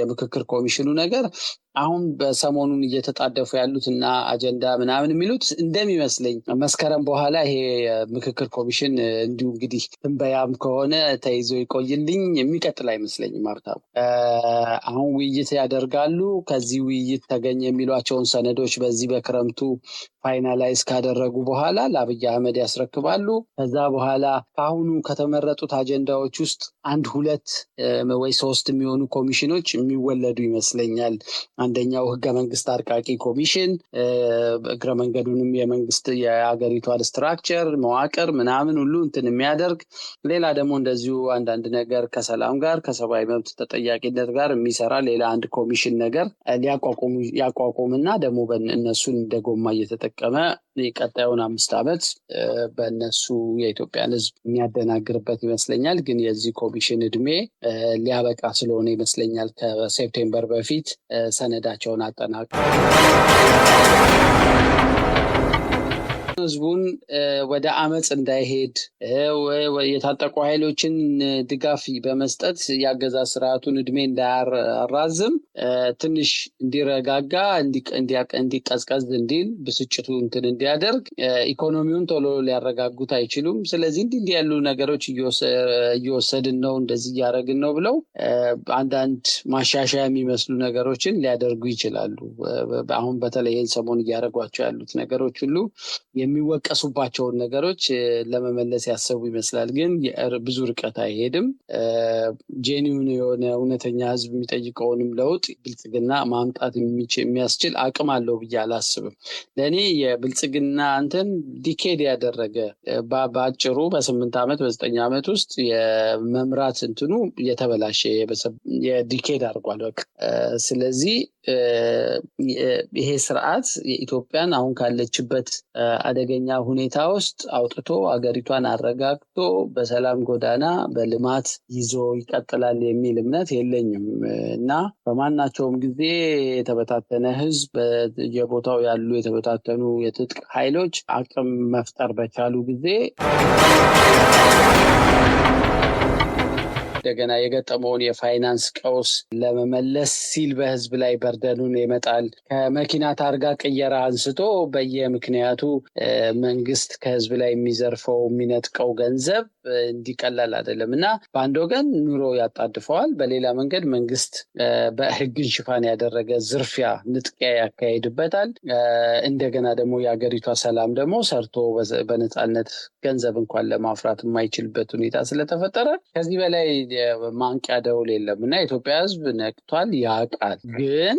የምክክር ኮሚሽኑ ነገር አሁን በሰሞኑን እየተጣደፉ ያሉትና አጀንዳ ምናምን የሚሉት እንደሚመስለኝ መስከረም በኋላ ይሄ ምክክር ኮሚሽን እንዲሁ እንግዲህ ትንበያም ከሆነ ተይዞ ይቆይልኝ የሚቀጥል አይመስለኝም። ሀብታሙ አሁን ውይይት ያደርጋሉ። ከዚህ ውይይት ተገኘ የሚሏቸውን ሰነዶች በዚህ በክረምቱ ፋይናላይዝ ካደረጉ በኋላ ለአብይ አህመድ ያስረክባሉ። ከዛ በኋላ ከአሁኑ ከተመረጡት አጀንዳዎች ውስጥ 1-2 ወይ 3 የሚሆኑ ኮሚሽኖች የሚወለዱ ይመስለኛል። አንደኛው ህገ መንግስት አርቃቂ ኮሚሽን እግረ መንገዱንም የመንግስት የሀገሪቷን ስትራክቸር መዋቅር ምናምን ሁሉ እንትን የሚያደርግ፣ ሌላ ደግሞ እንደዚሁ አንዳንድ ነገር ከሰላም ጋር ከሰብአዊ መብት ተጠያቂነት ጋር የሚሰራ ሌላ አንድ ኮሚሽን ነገር ያቋቁምና ደግሞ እነሱን እንደጎማ እየተጠቀመ ቀጣዩን 5 ዓመት በእነሱ የኢትዮጵያን ህዝብ የሚያደናግርበት ይመስለኛል። ግን የዚህ ኮሚሽን እድሜ ሊያበቃ ስለሆነ ይመስለኛል ከሴፕቴምበር በፊት ሰነዳቸውን አጠናቀው ህዝቡን ወደ አመጽ እንዳይሄድ የታጠቁ ኃይሎችን ድጋፍ በመስጠት ያገዛዝ ስርዓቱን እድሜ እንዳያራዝም ትንሽ እንዲረጋጋ እንዲቀዝቀዝ እንዲል ብስጭቱ እንትን እንዲያደርግ ኢኮኖሚውን ቶሎ ሊያረጋጉት አይችሉም። ስለዚህ እንዲህ ያሉ ነገሮች እየወሰድን ነው እንደዚህ እያደረግን ነው ብለው አንዳንድ ማሻሻያ የሚመስሉ ነገሮችን ሊያደርጉ ይችላሉ። አሁን በተለይ ይህን ሰሞን እያደረጓቸው ያሉት ነገሮች ሁሉ የሚወቀሱባቸውን ነገሮች ለመመለስ ያሰቡ ይመስላል። ግን ብዙ ርቀት አይሄድም። ጄኒውን የሆነ እውነተኛ ህዝብ የሚጠይቀውንም ለውጥ ብልጽግና ማምጣት የሚያስችል አቅም አለው ብዬ አላስብም። ለእኔ የብልጽግና እንትን ዲኬድ ያደረገ በአጭሩ በ8 ዓመት በ9 ዓመት ውስጥ የመምራት እንትኑ የተበላሸ የዲኬድ አድርጓል በቃ። ስለዚህ ይሄ ስርዓት የኢትዮጵያን አሁን ካለችበት አደገኛ ሁኔታ ውስጥ አውጥቶ አገሪቷን አረጋግቶ በሰላም ጎዳና በልማት ይዞ ይቀጥላል የሚል እምነት የለኝም እና በማናቸውም ጊዜ የተበታተነ ህዝብ በየቦታው ያሉ የተበታተኑ የትጥቅ ኃይሎች አቅም መፍጠር በቻሉ ጊዜ እንደገና የገጠመውን የፋይናንስ ቀውስ ለመመለስ ሲል በህዝብ ላይ በርደኑን ይመጣል። ከመኪና ታርጋ ቅየራ አንስቶ በየምክንያቱ መንግስት ከህዝብ ላይ የሚዘርፈው የሚነጥቀው ገንዘብ እንዲቀላል አይደለም እና በአንድ ወገን ኑሮ ያጣድፈዋል፣ በሌላ መንገድ መንግስት በህግን ሽፋን ያደረገ ዝርፊያ ንጥቂያ ያካሄድበታል። እንደገና ደግሞ የሀገሪቷ ሰላም ደግሞ ሰርቶ በነፃነት ገንዘብ እንኳን ለማፍራት የማይችልበት ሁኔታ ስለተፈጠረ ከዚህ በላይ ማንቂያ ደውል የለም እና የኢትዮጵያ ህዝብ ነቅቷል፣ ያውቃል። ግን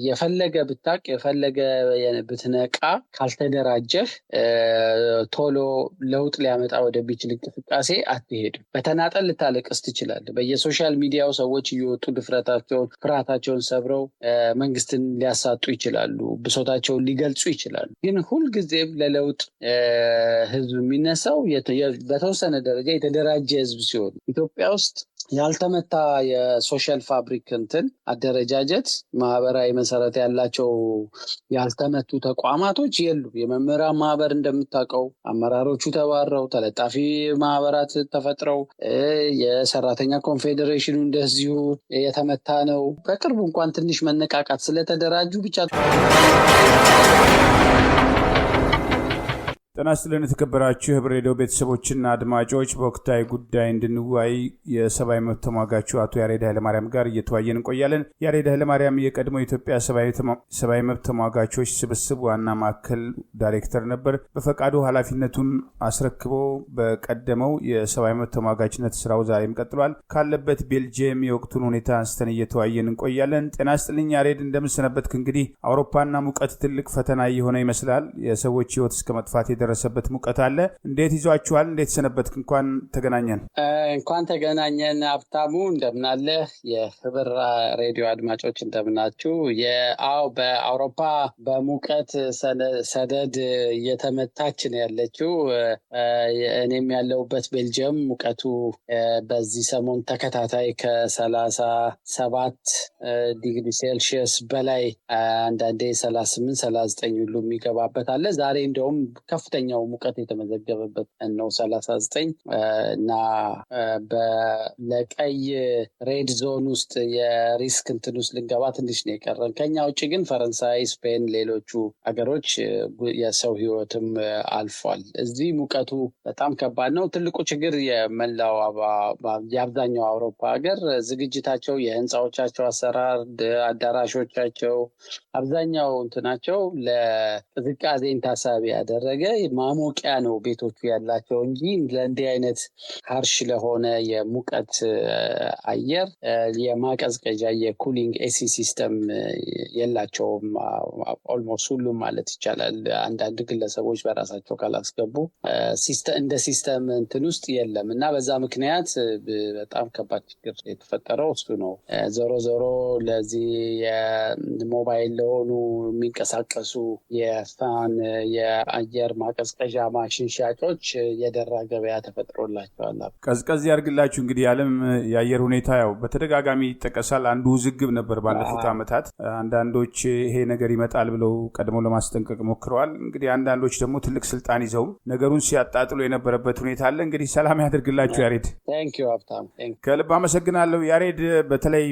የፈለገ ብታቅ የፈለገ ብትነቃ ካልተደራጀህ ቶሎ ለውጥ ሊያመጣ ወደሚችል እንቅስቃሴ አትሄድም። በተናጠል ልታለቅስ ትችላለህ። በየሶሻል ሚዲያው ሰዎች እየወጡ ድፍረታቸውን ፍርሃታቸውን ሰብረው መንግስትን ሊያሳጡ ይችላሉ፣ ብሶታቸውን ሊገልጹ ይችላሉ። ግን ሁልጊዜም ለለውጥ ህዝብ የሚነሳው በተወሰነ ደረጃ የተደራጀ ህዝብ ሲሆን ኢትዮጵያ ውስጥ ያልተመታ የሶሻል ፋብሪክ እንትን አደረጃጀት ማህበራዊ መሰረት ያላቸው ያልተመቱ ተቋማቶች የሉ። የመምህራን ማህበር እንደምታውቀው አመራሮቹ ተባረው ተለጣፊ ማህበራት ተፈጥረው የሰራተኛ ኮንፌዴሬሽኑ እንደዚሁ የተመታ ነው። በቅርቡ እንኳን ትንሽ መነቃቃት ስለተደራጁ ብቻ ጤና ይስጥልን የተከበራችሁ የህብር ሬዲዮ ቤተሰቦችና አድማጮች፣ በወቅታዊ ጉዳይ እንድንወያይ የሰብአዊ መብት ተሟጋቹ አቶ ያሬድ ኃይለማርያም ጋር እየተወያየን እንቆያለን። ያሬድ ኃይለማርያም የቀድሞ የኢትዮጵያ ሰብአዊ መብት ተሟጋቾች ስብስብ ዋና ማዕከል ዳይሬክተር ነበር። በፈቃዱ ኃላፊነቱን አስረክቦ በቀደመው የሰብአዊ መብት ተሟጋችነት ስራው ዛሬም ቀጥሏል። ካለበት ቤልጅየም የወቅቱን ሁኔታ አንስተን እየተወያየን እንቆያለን። ጤና ይስጥልኝ ያሬድ፣ እንደምንሰነበትክ? እንግዲህ አውሮፓና ሙቀት ትልቅ ፈተና እየሆነ ይመስላል። የሰዎች ህይወት እስከ መጥፋት ደረሰበት ሙቀት አለ። እንዴት ይዟችኋል? እንዴት ሰነበትክ? እንኳን ተገናኘን። እንኳን ተገናኘን ሀብታሙ፣ እንደምናለህ? የህብር ሬዲዮ አድማጮች እንደምናችሁ? በአውሮፓ በሙቀት ሰደድ እየተመታች ነው ያለችው። እኔም ያለሁበት ቤልጅየም ሙቀቱ በዚህ ሰሞን ተከታታይ ከ37 ዲግሪ ሴልሺየስ በላይ አንዳንዴ 38 39 ሁሉ የሚገባበት አለ። ዛሬ እንደውም ከፍተኛ ከፍተኛው ሙቀት የተመዘገበበት ነው 39 እና ለቀይ ሬድ ዞን ውስጥ የሪስክ እንትን ውስጥ ልንገባ ትንሽ ነው የቀረን። ከኛ ውጭ ግን ፈረንሳይ፣ ስፔን፣ ሌሎቹ ሀገሮች የሰው ህይወትም አልፏል። እዚህ ሙቀቱ በጣም ከባድ ነው። ትልቁ ችግር የመላው የአብዛኛው አውሮፓ ሀገር ዝግጅታቸው፣ የህንፃዎቻቸው አሰራር፣ አዳራሾቻቸው አብዛኛው እንትናቸው ለቅዝቃዜን ታሳቢ ያደረገ ማሞቂያ ነው ቤቶቹ ያላቸው እንጂ ለእንዲህ አይነት ሃርሽ ለሆነ የሙቀት አየር የማቀዝቀዣ የኩሊንግ ኤሲ ሲስተም የላቸውም። ኦልሞስት ሁሉም ማለት ይቻላል። አንዳንድ ግለሰቦች በራሳቸው ካላስገቡ እንደ ሲስተም እንትን ውስጥ የለም እና በዛ ምክንያት በጣም ከባድ ችግር የተፈጠረው እሱ ነው። ዞሮ ዞሮ ለዚህ የሞባይል ለሆኑ የሚንቀሳቀሱ የፋን የአየር ማቀዝቀዣ ማሽን ሻጮች የደራ ገበያ ተፈጥሮላቸዋል። ቀዝቀዝ ያርግላችሁ። እንግዲህ የዓለም የአየር ሁኔታ ያው በተደጋጋሚ ይጠቀሳል። አንዱ ውዝግብ ነበር ባለፉት ዓመታት። አንዳንዶች ይሄ ነገር ይመጣል ብለው ቀድመው ለማስጠንቀቅ ሞክረዋል። እንግዲህ አንዳንዶች ደግሞ ትልቅ ስልጣን ይዘው ነገሩን ሲያጣጥሉ የነበረበት ሁኔታ አለ። እንግዲህ ሰላም ያደርግላችሁ ያሬድ። ታንኪዩ ሀብታም፣ ከልብ አመሰግናለሁ ያሬድ። በተለይ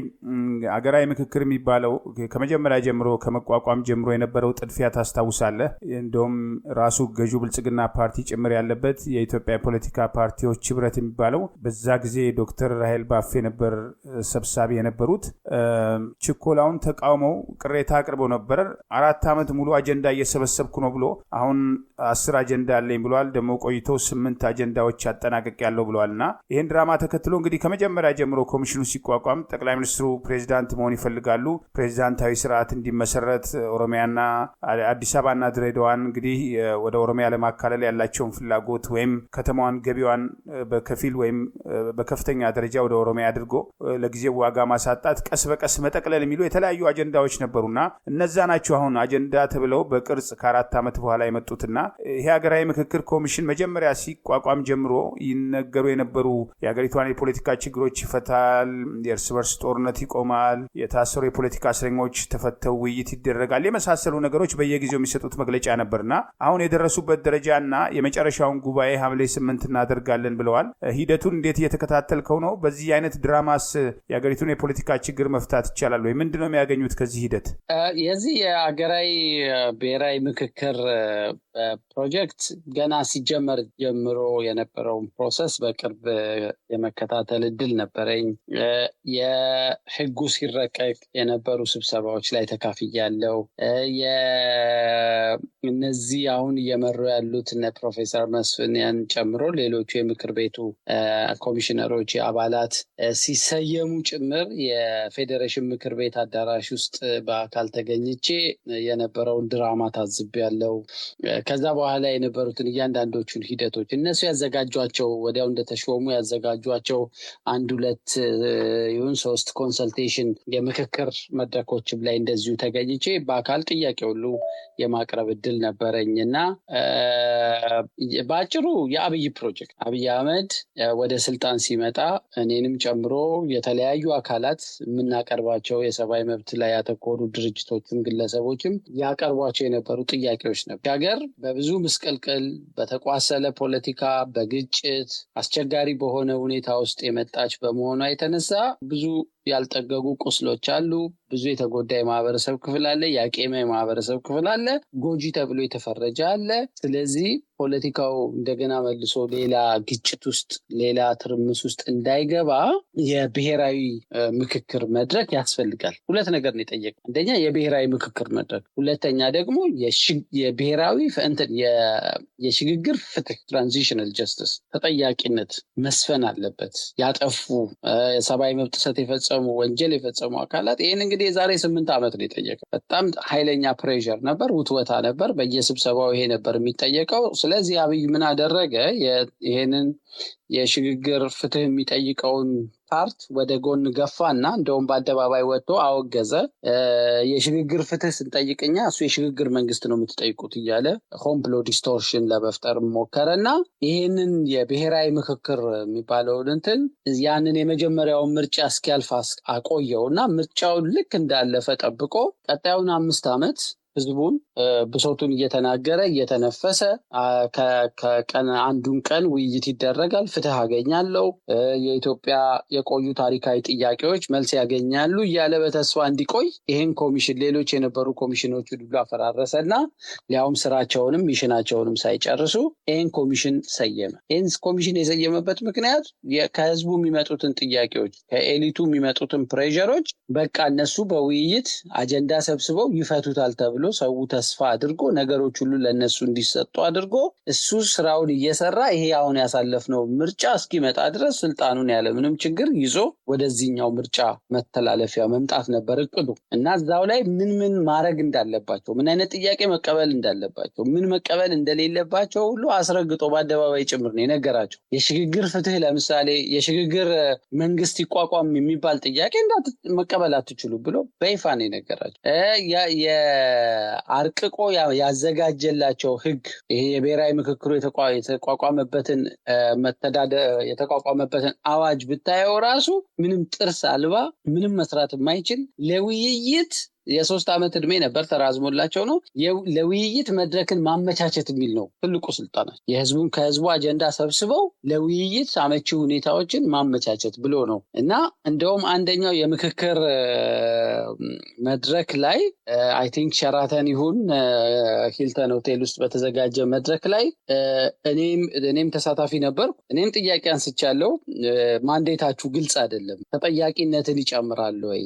አገራዊ ምክክር የሚባለው ከመጀመሪያ ጀምሮ ከመቋቋም ጀምሮ የነበረው ጥድፊያ ታስታውሳለህ። እንደውም ራሱ ገዢው ብልጽግና ፓርቲ ጭምር ያለበት የኢትዮጵያ የፖለቲካ ፓርቲዎች ህብረት የሚባለው በዛ ጊዜ ዶክተር ራሄል ባፌ ነበር ሰብሳቢ የነበሩት። ችኮላውን ተቃውመው ቅሬታ አቅርበው ነበር። 4 ዓመት ሙሉ አጀንዳ እየሰበሰብኩ ነው ብሎ አሁን 10 አጀንዳ አለኝ ብሏል። ደግሞ ቆይቶ 8 አጀንዳዎች አጠናቀቅ ያለው ብሏልና ይህን ድራማ ተከትሎ እንግዲህ ከመጀመሪያ ጀምሮ ኮሚሽኑ ሲቋቋም ጠቅላይ ሚኒስትሩ ፕሬዚዳንት መሆን ይፈልጋሉ። ፕሬዚዳንታዊ ስርዓት እንዲመሰረት ኦሮሚያና አዲስ አበባና ድሬዳዋን እንግዲህ ወደ ኦሮሚያ ለማካለል ያላቸውን ፍላጎት ወይም ከተማዋን ገቢዋን በከፊል ወይም በከፍተኛ ደረጃ ወደ ኦሮሚያ አድርጎ ለጊዜው ዋጋ ማሳጣት፣ ቀስ በቀስ መጠቅለል የሚሉ የተለያዩ አጀንዳዎች ነበሩና እነዛ ናቸው አሁን አጀንዳ ተብለው በቅርጽ ከ4 ዓመት በኋላ የመጡትና ይሄ ሀገራዊ ምክክር ኮሚሽን መጀመሪያ ሲቋቋም ጀምሮ ይነገሩ የነበሩ የሀገሪቷን የፖለቲካ ችግሮች ይፈታል፣ የእርስ በርስ ጦርነት ይቆማል፣ የታሰሩ የፖለቲካ እስረኞች ተፈተው ውይይት ይደረጋል፣ የመሳሰሉ ነገሮች በየጊዜው የሚሰጡት መግለጫ ነበርና አሁን የደረሱበት ደረጃና የመጨረሻውን ጉባኤ ሐምሌ 8 እናደርጋለን ብለዋል። ሂደቱን እንዴት እየተከታተልከው ነው? በዚህ አይነት ድራማስ የሀገሪቱን የፖለቲካ ችግር መፍታት ይቻላል ወይ? ምንድነው የሚያገኙት ከዚህ ሂደት? የዚህ የሀገራዊ ብሔራዊ ምክክር ፕሮጀክት ገና ሲጀመር ጀምሮ የነበረውን ፕሮሰስ በቅርብ የመከታተል እድል ነበረኝ። የህጉ ሲረቀቅ የነበሩ ስብሰባዎች ላይ ተካፍያለሁ። እነዚህ አሁን እየመሩ ያሉት እነ ፕሮፌሰር መስፍንን ጨምሮ ሌሎቹ የምክር ቤቱ ኮሚሽነሮች አባላት ሲሰየሙ ጭምር የፌዴሬሽን ምክር ቤት አዳራሽ ውስጥ በአካል ተገኝቼ የነበረውን ድራማ ታዝቤያለሁ። ከዛ በኋላ የነበሩትን እያንዳንዶቹን ሂደቶች እነሱ ያዘጋጇቸው ወዲያው እንደተሾሙ ያዘጋጇቸው 1-2 ኮንሰልቴሽን የምክክር መድረኮችም ላይ እንደዚሁ ተገኝቼ በአካል ጥያቄ ሁሉ የማቅረብ እድል ነበረኝ እና በአጭሩ የአብይ ፕሮጀክት አብይ አህመድ ወደ ስልጣን ሲመጣ እኔንም ጨምሮ የተለያዩ አካላት የምናቀርባቸው የሰብአዊ መብት ላይ ያተኮሩ ድርጅቶችም ግለሰቦችም ያቀርቧቸው የነበሩ ጥያቄዎች ነበር። ሀገር በብዙ ምስቅልቅል በተቋሰለ ፖለቲካ በግጭት አስቸጋሪ በሆነ ሁኔታ ውስጥ የመጣች በመሆኗ የተነሳ ብዙ ያልጠገጉ ቁስሎች አሉ። ብዙ የተጎዳ የማህበረሰብ ክፍል አለ። ያቄመ የማህበረሰብ ክፍል አለ። ጎጂ ተብሎ የተፈረጀ አለ። ስለዚህ ፖለቲካው እንደገና መልሶ ሌላ ግጭት ውስጥ ሌላ ትርምስ ውስጥ እንዳይገባ የብሔራዊ ምክክር መድረክ ያስፈልጋል። 2 ነገር ነው የጠየቀው። አንደኛ የብሔራዊ ምክክር መድረክ፣ ሁለተኛ ደግሞ የብሔራዊ የሽግግር ፍትህ ትራንዚሽናል ጀስቲስ ተጠያቂነት መስፈን አለበት። ያጠፉ የሰብአዊ መብት ጥሰት የፈጸሙ ወንጀል የፈጸሙ አካላት ይህን እንግዲህ የዛሬ 8 ዓመት ነው የጠየቀው። በጣም ኃይለኛ ፕሬሸር ነበር፣ ውትወታ ነበር። በየስብሰባው ይሄ ነበር የሚጠየቀው። ስለዚህ አብይ ምን አደረገ? ይሄንን የሽግግር ፍትህ የሚጠይቀውን ፓርት ወደ ጎን ገፋና እንደውም በአደባባይ ወጥቶ አወገዘ። የሽግግር ፍትህ ስንጠይቅኛ እሱ የሽግግር መንግስት ነው የምትጠይቁት እያለ ሆም ብሎ ዲስቶርሽን ለመፍጠር ሞከረና ይህንን የብሔራዊ ምክክር የሚባለውን እንትን ያንን የመጀመሪያውን ምርጫ እስኪያልፍ አቆየውና ምርጫውን ልክ እንዳለፈ ጠብቆ ቀጣዩን 5 ዓመት ህዝቡን ብሶቱን እየተናገረ እየተነፈሰ ከቀን አንዱን ቀን ውይይት ይደረጋል። ፍትህ አገኛለሁ፣ የኢትዮጵያ የቆዩ ታሪካዊ ጥያቄዎች መልስ ያገኛሉ እያለ በተስፋ እንዲቆይ ይህን ኮሚሽን ሌሎች የነበሩ ኮሚሽኖች ሁሉ አፈራረሰና ሊያውም ስራቸውንም ሚሽናቸውንም ሳይጨርሱ ይህን ኮሚሽን ሰየመ። ይህን ኮሚሽን የሰየመበት ምክንያት ከህዝቡ የሚመጡትን ጥያቄዎች ከኤሊቱ የሚመጡትን ፕሬዠሮች በቃ እነሱ በውይይት አጀንዳ ሰብስበው ይፈቱታል ተብሎ ሰው ተስፋ አድርጎ ነገሮች ሁሉ ለነሱ እንዲሰጡ አድርጎ እሱ ስራውን እየሰራ ይሄ አሁን ያሳለፍነው ምርጫ እስኪመጣ ድረስ ስልጣኑን ያለምንም ችግር ይዞ ወደዚህኛው ምርጫ መተላለፊያ መምጣት ነበር እቅዱ እና እዛው ላይ ምን ማድረግ እንዳለባቸው፣ ምን አይነት ጥያቄ መቀበል እንዳለባቸው፣ ምን መቀበል እንደሌለባቸው ሁሉ አስረግጦ በአደባባይ ጭምር ነው የነገራቸው። የሽግግር ፍትህ ለምሳሌ የሽግግር መንግስት ይቋቋም የሚባል ጥያቄ መቀበል አትችሉ ብሎ በይፋ ነው የነገራቸው። አርቅቆ ያዘጋጀላቸው ህግ ይሄ የብሔራዊ ምክክሩ የተቋቋመበትን የተቋቋመበትን አዋጅ ብታየው ራሱ ምንም ጥርስ አልባ ምንም መስራት የማይችል ለውይይት የ3 ዓመት ዕድሜ ነበር ተራዝሞላቸው ነው ለውይይት መድረክን ማመቻቸት የሚል ነው ትልቁ ስልጣናቸው። ከህዝቡ አጀንዳ ሰብስበው ለውይይት አመቺ ሁኔታዎችን ማመቻቸት ብሎ ነው እና እንደውም አንደኛው የምክክር መድረክ ላይ አይ ቲንክ ሸራተን ይሁን ሂልተን ሆቴል ውስጥ በተዘጋጀ መድረክ ላይ እኔም ተሳታፊ ነበር። እኔም ጥያቄ አንስቻለሁ። ማንዴታችሁ ግልጽ አይደለም፣ ተጠያቂነትን ይጨምራል ወይ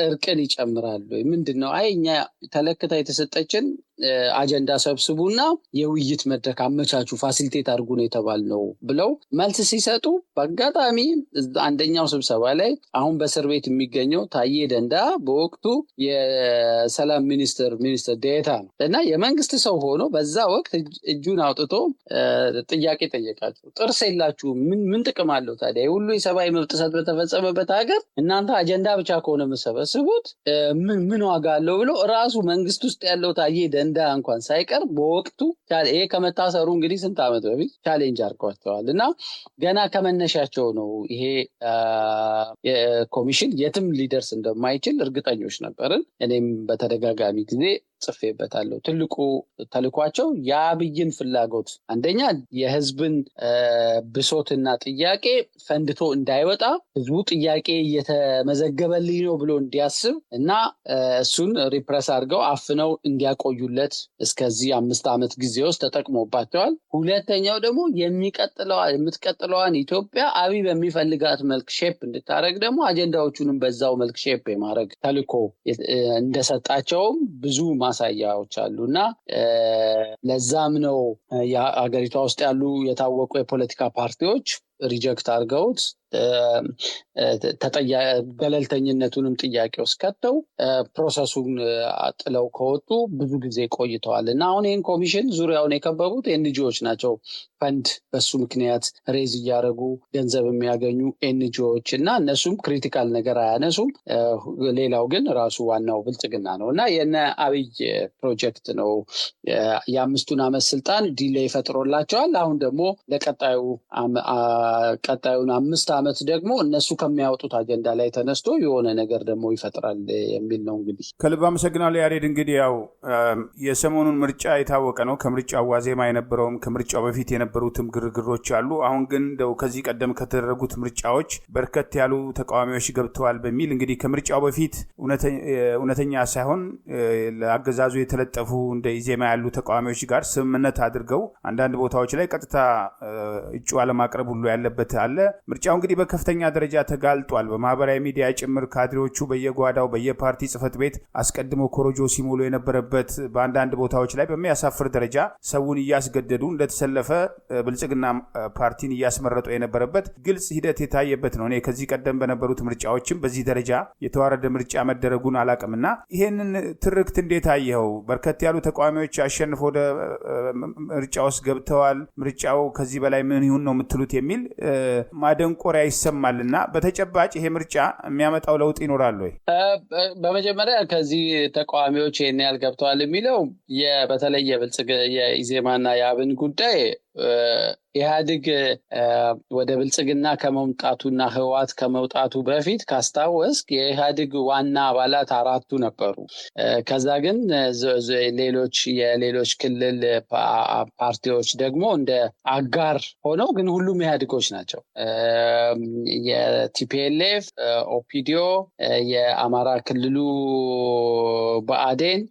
እርቅን ይጨምራል ወይ ምንድነው? እኛ ተለክታ የተሰጠችን አጀንዳ ሰብስቡና የውይይት መድረክ አመቻቹ ፋሲሊቴት አድርጉ ነው የተባልነው ብለው መልስ ሲሰጡ በአጋጣሚ አንደኛው ስብሰባ ላይ አሁን በእስር ቤት የሚገኘው ታዬ ደንዳ በወቅቱ የሰላም ሚኒስትር ዴታ ነው እና የመንግስት ሰው ሆኖ በዛ ወቅት እጁን አውጥቶ ጥያቄ ጠየቃቸው። ጥርስ የላችሁ ምን ጥቅም አለው ታዲያ? ሁሉ የሰብአዊ መብት ጥሰት በተፈጸመበት ሀገር እናንተ አጀንዳ ብቻ ከሆነ መሰበስቡት ምን ዋጋ አለው ብሎ ራሱ መንግስት ውስጥ ያለው ታዬ ደንዳ እንኳን ሳይቀር በወቅቱ ይሄ ከመታሰሩ እንግዲህ ስንት ዓመት በፊት ቻሌንጅ አድርጓቸዋል እና ገና ከመነሻቸው ነው ይሄ ኮሚሽን የትም ሊደርስ እንደማይችል እርግጠኞች ነበርን። እኔም በተደጋጋሚ ጊዜ ጽፌበታለሁ። ትልቁ ተልኳቸው የአብይን ፍላጎት አንደኛ የህዝብን ብሶትና ጥያቄ ፈንድቶ እንዳይወጣ ህዝቡ ጥያቄ እየተመዘገበልኝ ነው ብሎ እንዲያስብ እና እሱን ሪፕረስ አድርገው አፍነው እንዲያቆዩለት እስከዚህ 5 ዓመት ጊዜ ውስጥ ተጠቅሞባቸዋል። ሁለተኛው ደግሞ የምትቀጥለዋን ኢትዮጵያ አብይ በሚፈልጋት መልክ ሼፕ እንድታረግ ደግሞ አጀንዳዎቹንም በዛው መልክ ሼፕ የማድረግ ተልኮ እንደሰጣቸውም ብዙ ማሳያዎች አሉና ለዛም ነው የአገሪቷ ውስጥ ያሉ የታወቁ የፖለቲካ ፓርቲዎች ሪጀክት አድርገውት ገለልተኝነቱንም ጥያቄ ውስጥ ከተው ፕሮሰሱን አጥለው ከወጡ ብዙ ጊዜ ቆይተዋል እና አሁን ይህን ኮሚሽን ዙሪያውን የከበቡት ኤንጂኦዎች ናቸው። ፈንድ በሱ ምክንያት ሬዝ እያደረጉ ገንዘብ የሚያገኙ ኤንጂኦዎች እና እነሱም ክሪቲካል ነገር አያነሱም። ሌላው ግን ራሱ ዋናው ብልጽግና ነው እና የነ አብይ ፕሮጀክት ነው። የ5 ዓመት ስልጣን ዲሌይ ፈጥሮላቸዋል። አሁን ደግሞ ቀጣዩን 5 ዓመት ደግሞ እነሱ ከሚያወጡት አጀንዳ ላይ ተነስቶ የሆነ ነገር ደግሞ ይፈጥራል የሚል ነው። እንግዲህ ከልብ አመሰግናለሁ ያሬድ። እንግዲህ ያው የሰሞኑን ምርጫ የታወቀ ነው። ከምርጫው ዋዜማ የነበረውም ከምርጫው በፊት የነበሩትም ግርግሮች አሉ። አሁን ግን እንደው ከዚህ ቀደም ከተደረጉት ምርጫዎች በርከት ያሉ ተቃዋሚዎች ገብተዋል በሚል እንግዲህ ከምርጫው በፊት እውነተኛ ሳይሆን ለአገዛዙ የተለጠፉ እንደ ኢዜማ ያሉ ተቃዋሚዎች ጋር ስምምነት አድርገው አንዳንድ ቦታዎች ላይ ቀጥታ እጩ አለማቅረብ ሁሉ ያለበት አለ። ምርጫው እንግዲህ በከፍተኛ ደረጃ ተጋልጧል። በማህበራዊ ሚዲያ ጭምር ካድሬዎቹ በየጓዳው በየፓርቲ ጽህፈት ቤት አስቀድሞ ኮሮጆ ሲሞሉ የነበረበት በአንዳንድ ቦታዎች ላይ በሚያሳፍር ደረጃ ሰውን እያስገደዱ እንደተሰለፈ ብልጽግና ፓርቲን እያስመረጡ የነበረበት ግልጽ ሂደት የታየበት ነው። እኔ ከዚህ ቀደም በነበሩት ምርጫዎችም በዚህ ደረጃ የተዋረደ ምርጫ መደረጉን አላቅምና ይሄንን ትርክት እንዴት አየኸው? በርከት ያሉ ተቃዋሚዎች አሸንፎ ወደ ምርጫ ውስጥ ገብተዋል። ምርጫው ከዚህ በላይ ምን ይሁን ነው የምትሉት የሚል ማደንቆሪያ ይሰማልና በተጨባጭ ይሄ ምርጫ የሚያመጣው ለውጥ ይኖራል ወይ? በመጀመሪያ ከዚህ ተቃዋሚዎች ይሄን ያህል ገብተዋል የሚለው በተለይ የኢዜማና የአብን ጉዳይ ኢህአዴግ ወደ ብልጽግና ከመምጣቱና ህወሓት ከመውጣቱ በፊት ካስታወስክ የኢህአዴግ ዋና አባላት 4 ነበሩ። ከዛ ግን የሌሎች ክልል ፓርቲዎች ደግሞ እንደ አጋር ሆነው ግን ሁሉም ኢህአዴጎች ናቸው። የቲፒኤልኤፍ፣ ኦፒዲዮ፣ የአማራ ክልሉ ብአዴን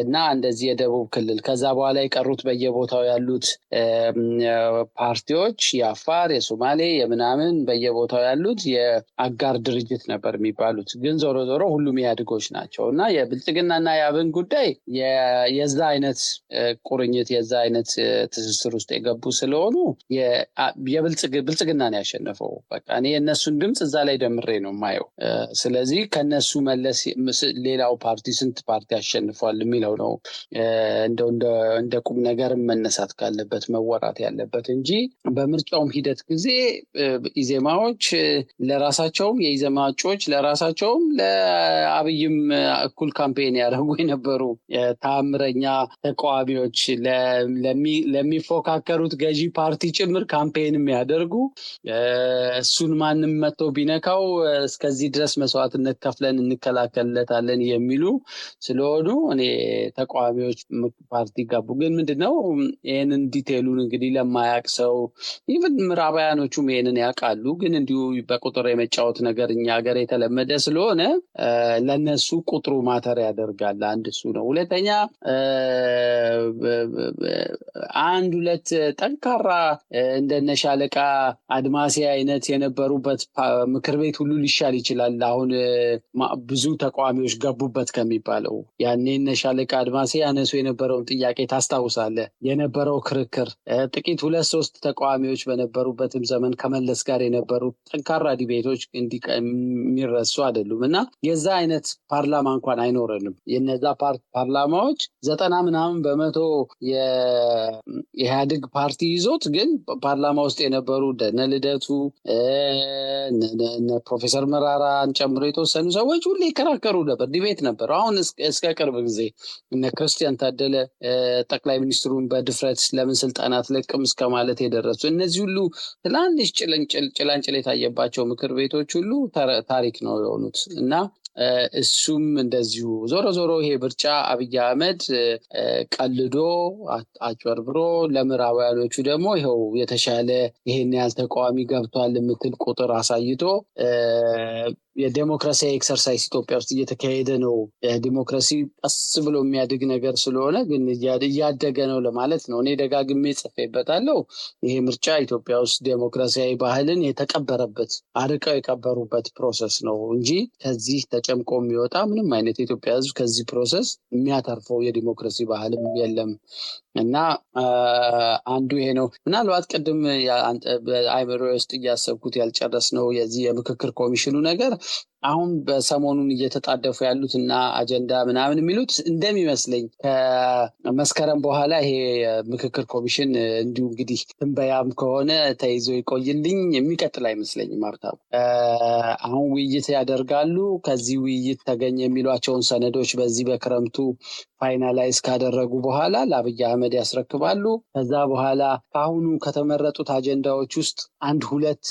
እና እንደዚህ የደቡብ ክልል ከዛ በኋላ የቀሩት በየቦታው ያሉት ፓርቲዎች የአፋር፣ የሶማሌ፣ የምናምን በየቦታው ያሉት የአጋር ድርጅት ነበር የሚባሉት። ግን ዞሮ ዞሮ ሁሉም ኢህአዴጎች ናቸው እና የብልጽግናና የአብን ጉዳይ የዛ አይነት ቁርኝት የዛ አይነት ትስስር ውስጥ የገቡ ስለሆኑ ብልጽግና ነው ያሸነፈው። በቃ እኔ የእነሱን ድምፅ እዛ ላይ ደምሬ ነው የማየው። ስለዚህ ከነሱ መለስ ሌላው ፓርቲ ስንት ፓርቲ አሸንፏል የሚለው ነው እንደ ቁም ነገር መነሳት ካለበት መወራት ያለበት እንጂ በምርጫውም ሂደት ጊዜ ኢዜማዎች ለራሳቸውም የኢዜማ እጩዎች ለራሳቸውም ለአብይም እኩል ካምፔን ያደርጉ የነበሩ ተአምረኛ ተቃዋሚዎች ለሚፎካከሩት ገዢ ፓርቲ ጭምር ካምፔን የሚያደርጉ እሱን ማንም መጥቶ ቢነካው እስከዚህ ድረስ መስዋዕትነት ከፍለን እንከላከልለታለን የሚሉ ስለሆኑ እኔ ተቃዋሚዎች ፓርቲ ገቡ። ግን ምንድነው ይህንን ዲቴሉን እንግዲህ ለማያውቅ ሰው ኢቭን ምዕራባውያኖቹም ይሄንን ያውቃሉ። ግን እንዲሁ በቁጥር የመጫወት ነገር እኛ ሀገር የተለመደ ስለሆነ ለነሱ ቁጥሩ ማተር ያደርጋል። አንድ እሱ ነው። ሁለተኛ አንድ ሁለት ጠንካራ እንደነ ሻለቃ አድማሴ አይነት የነበሩበት ምክር ቤት ሁሉ ሊሻል ይችላል አሁን ብዙ ተቃዋሚዎች ገቡበት ከሚባለው። ያኔ እነ ሻለቃ አድማሴ ያነሱ የነበረውን ጥያቄ ታስታውሳለህ? የነበረው ክርክር ጥቂት 2-3 ተቃዋሚዎች በነበሩበትም ዘመን ከመለስ ጋር የነበሩ ጠንካራ ዲቤቶች የሚረሱ አይደሉም እና የዛ አይነት ፓርላማ እንኳን አይኖረንም። የነዛ ፓርላማዎች 90% የኢህአዴግ ፓርቲ ይዞት ግን ፓርላማ ውስጥ የነበሩ እነ ልደቱ ፕሮፌሰር መራራን ጨምሮ የተወሰኑ ሰዎች ሁሌ ይከራከሩ ነበር፣ ዲቤት ነበር። አሁን እስከ ቅርብ ጊዜ እነ ክርስቲያን ታደለ ጠቅላይ ሚኒስትሩን በድፍረት ለምን ስልጣን አትለቅም እስከ ማለት የደረሱ እነዚህ ሁሉ ትላንሽ ጭላንጭል የታየባቸው ምክር ቤቶች ሁሉ ታሪክ ነው የሆኑት እና እሱም እንደዚሁ ዞሮ ይሄ ምርጫ አብይ አህመድ ቀልዶ አጭበርብሮ ለምዕራባውያኖቹ ደግሞ ይኸው የተሻለ ይሄን ያህል ተቃዋሚ ገብቷል የምትል ቁጥር አሳይቶ የዴሞክራሲያዊ ኤክሰርሳይዝ ኢትዮጵያ ውስጥ እየተካሄደ ነው። ዲሞክራሲ ቀስ ብሎ የሚያድግ ነገር ስለሆነ ግን እያደገ ነው ለማለት ነው። እኔ ደጋግሜ ጽፌበታለሁ። ይሄ ምርጫ ኢትዮጵያ ውስጥ ዴሞክራሲያዊ ባህልን የተቀበረበት አርቀው የቀበሩበት ፕሮሰስ ነው እንጂ ከዚህ ተጨምቆ የሚወጣ ምንም አይነት የኢትዮጵያ ሕዝብ ከዚህ ፕሮሰስ የሚያተርፈው የዲሞክራሲ ባህልም የለም እና አንዱ ይሄ ነው። ምናልባት ቅድም በአይምሮ ውስጥ እያሰብኩት ያልጨረስነው የዚህ የምክክር ኮሚሽኑ ነገር አሁን በሰሞኑን እየተጣደፉ ያሉት እና አጀንዳ ምናምን የሚሉት እንደሚመስለኝ ከመስከረም በኋላ ይሄ ምክክር ኮሚሽን እንዲሁ እንግዲህ ትንበያም ከሆነ ተይዞ ይቆይልኝ የሚቀጥል አይመስለኝም። ማርታው አሁን ውይይት ያደርጋሉ። ከዚህ ውይይት ተገኘ የሚሏቸውን ሰነዶች በዚህ በክረምቱ ፋይናላይዝ ካደረጉ በኋላ ለአብይ አህመድ ያስረክባሉ። ከዛ በኋላ ከአሁኑ ከተመረጡት አጀንዳዎች ውስጥ 1-2